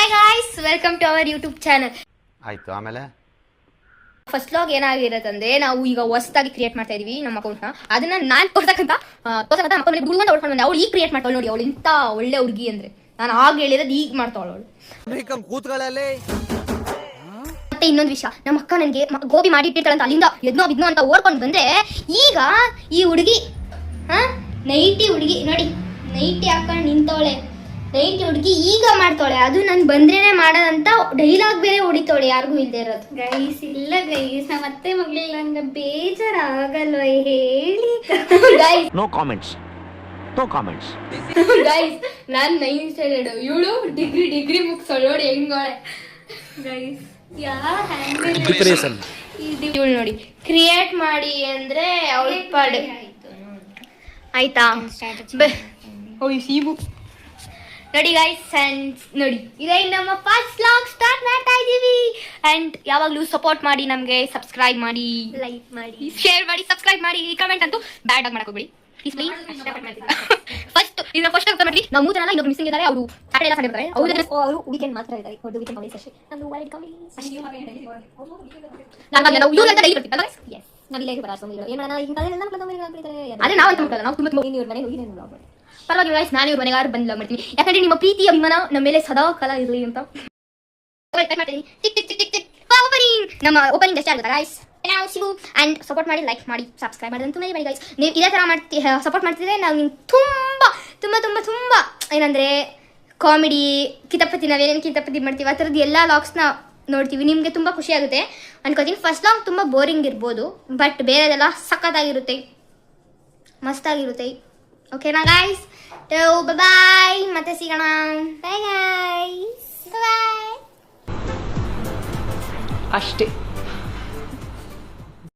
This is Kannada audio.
Hi guys, welcome to our YouTube channel. ಆಯ್ತು, ಆಮೇಲೆ ಫಸ್ಟ್ ವ್ಲಾಗ್ ಏನಾಗಿರತ್ತಂದ್ರೆ, ನಾವು ಈಗ ಹೊಸದಾಗಿ ಕ್ರಿಯೇಟ್ ಮಾಡ್ತಾ ಇದೀವಿ ನಮ್ಮ ಅಕೌಂಟ್ ನ. ಅದನ್ನ ನಾನ್ ತೋರ್ಸಕ್ಕಂತ ಹುಡುಗಂತ ಹೊಡ್ಕೊಂಡು ಬಂದೆ. ಅವಳು ಈಗ ಕ್ರಿಯೇಟ್ ಮಾಡ್ತಾಳೆ ನೋಡಿ, ಅವಳು ಇಂತ ಒಳ್ಳೆ ಹುಡುಗಿ ಅಂದ್ರೆ ನಾನು ಆಗ ಹೇಳಿರೋದು ಈಗ ಮಾಡ್ತಾವಳು ಅವಳು. ಮತ್ತೆ ಇನ್ನೊಂದು ವಿಷಯ, ನಮ್ಮ ಅಕ್ಕ ನನಗೆ ಗೋಬಿ ಮಾಡಿ ಇಟ್ಟಿರ್ತಾಳಂತ ಅಲ್ಲಿಂದ ಎದ್ನೋ ಬಿದ್ನೋ ಅಂತ ಓಡ್ಕೊಂಡು ಬಂದ್ರೆ, ಈಗ ಈ ಹುಡುಗಿ ನೈಟಿ ಹುಡುಗಿ ನೋಡಿ, ನೈಟಿ ಹಾಕೊಂಡು ನಿಂತವಳೆ. ನೈಟಿ ಹುಡುಗಿ ಈಗ ಮಾಡ್ತಾಳೆ, ಅದು ನಾನು ಬಂದ್ರೇನೆ ಮಾಡೋದಂತ ಡೈಲಾಗ್ ಬೇರೆ ಹೊಡಿತಾಳೆ, ಯಾರಿಗೂ ಇಲ್ಲದೆ ಇರೋದು. ಗೈಸ್ ಇಲ್ಲ ಗೈಸ್, ನಮ್ಮ ಅತ್ತೆ ಮಗಳಿಲ್ಲ ನಂಗೆ ಬೇಜಾರಾಗಲ್ವ ಹೇಳಿ. Guys no comments, no comments. Guys ನಾನು 9th ಸ್ಟ್ಯಾಂಡರ್ಡ್, ಇವಳು ಡಿಗ್ರಿ ಮುಗಿಸೋಳು ನೋಡಿ ಹೆಂಗೋಳೆ. ಗೈಸ್ ಇವಳು ನೋಡಿ ಕ್ರಿಯೇಟ್ ಮಾಡಿ ಅಂದ್ರೆ ಅವಳ ಪಾಡು ಆಯ್ತಾ. ಸೀಬು ನೋಡಿ ಗೈಸ್, ಅಂಡ್ ನೋಡಿ ಇದೇ ನಮ್ಮ ಫಸ್ಟ್ ವ್ಲಾಗ್ ಸ್ಟಾರ್ಟ್ ಮಾಡ್ತಾ ಇದೀವಿ. ಅಂಡ್ ಯಾವಾಗಲೂ ಸಪೋರ್ಟ್ ಮಾಡಿ, ನಮಗೆ ಸಬ್ಸ್ಕ್ರೈಬ್ ಮಾಡಿ, ಲೈಕ್ ಮಾಡಿ, ಶೇರ್ ಮಾಡಿ, ಸಬ್ಸ್ಕ್ರೈಬ್ ಮಾಡಿ. ಕಮೆಂಟ್ ಅಂತೂ ಬ್ಯಾಡ್ ಆಗಿ ಮಾಡಕೋಬೇಡಿ ಪ್ಲೀಸ್. ಫಸ್ಟ್ ಇದನ್ನ ಫಸ್ಟ್ ಅಂತ ಮಾಡಿ, ನಾವು 3 ಜನ ಇನ್ನೊಬ್ರು ಮಿಸ್ಸಿಂಗ್ ಇದ್ದಾರೆ. ಅವರು ಸಾಟರ್ಡೆ ಎಲ್ಲ ಸಂಡೇ ಬರ್ತಾರೆ. ಅವರು ವೀಕೆಂಡ್ ಮಾತ್ರ ಇದ್ದಾರೆ. ವೀಕೆಂಡ್ ಕಾಲೇಜ್ ಅಷ್ಟೇ. ನಮ್ದು ವೈಲ್ಡ್ ಕಾಲೇಜ್ ನಾವು ಇವ್ರ ಅಂತ ಡೈಲಿ ಬರ್ತೀವಲ್ಲ guys? ಎಸ್, ನಾವು ಇಲ್ಲೇ ಬರಾಸ ಏನು ಮಾಡೋಣ ಈಗ ಕಾಲೇಜ್ ನಮ್ಮ ಅದೇ ನಾವು ಅಂತ ಮುಟ್ಟಲ್ಲ, ನಾವು ತುಂಬ ಇವ್ರ ಮನೆಗೆ ಹೋಗಿ ನಾನು ಬ್ಲಾಗ್ ಮಾಡಿ. ಪರವಾಗಿಲ್ಲ ಗೈಸ್, ನಾನು ಇವ್ರ ಮನೆಗಾರು ಬಂದು ಬ್ಲಾಗ್ ಮಾಡ್ತೀನಿ, ಯಾಕಂದ್ರೆ ನಿಮ್ಮ ಪ್ರೀತಿ ಅಭಿಮಾನ ನಮ್ಮ ಮೇಲೆ ಸದಾ ಕಾಲ ಇರಲಿ ಅಂತ. ನಮ್ಮ ಓಪನಿಂಗ್ ಎಷ್ಟೇ ಆಗುತ್ತೆ ಗೈಸ್. ಅಂಡ್ ಸಪೋರ್ಟ್ ಮಾಡಿ, ಲೈಕ್ ಮಾಡಿ, ಸಬ್ಸ್ಕ್ರೈಬ್ ಮಾಡಿ ಅಂತ ಮಾಡಿ ಗೈಸ್. ನೀವು ಇದೇ ಥರ ಸಪೋರ್ಟ್ ಮಾಡ್ತಿದ್ರೆ ನಾವು ನಿಮ್ಗೆ ತುಂಬ ತುಂಬ ತುಂಬ ತುಂಬ ಏನಂದರೆ ಕಾಮಿಡಿ ಕಿತಪತಿ, ನಾವೇನೇನು ಕಿತಪತಿ ಮಾಡ್ತೀವಿ ಆ ಥರದ್ದು ಎಲ್ಲ ವ್ಲಾಗ್ಸ್ನ ನೋಡ್ತೀವಿ. ನಿಮಗೆ ತುಂಬ ಖುಷಿ ಆಗುತ್ತೆ ಅನ್ಕೋತೀನಿ. ಫಸ್ಟ್ ವ್ಲಾಗ್ ತುಂಬ ಬೋರಿಂಗ್ ಇರ್ಬೋದು, ಬಟ್ ಬೇರೆದೆಲ್ಲ ಸಖತ್ತಾಗಿರುತ್ತೆ, ಮಸ್ತಾಗಿರುತ್ತೆ. ಓಕೆನಾ ಗೈಸ್? ಬಾಯ್, ಮತ್ತೆ ಸಿಗೋಣ. ಬಾಯ್ ಗೈಸ್, ಬಾಯ್. ಅಷ್ಟೇ.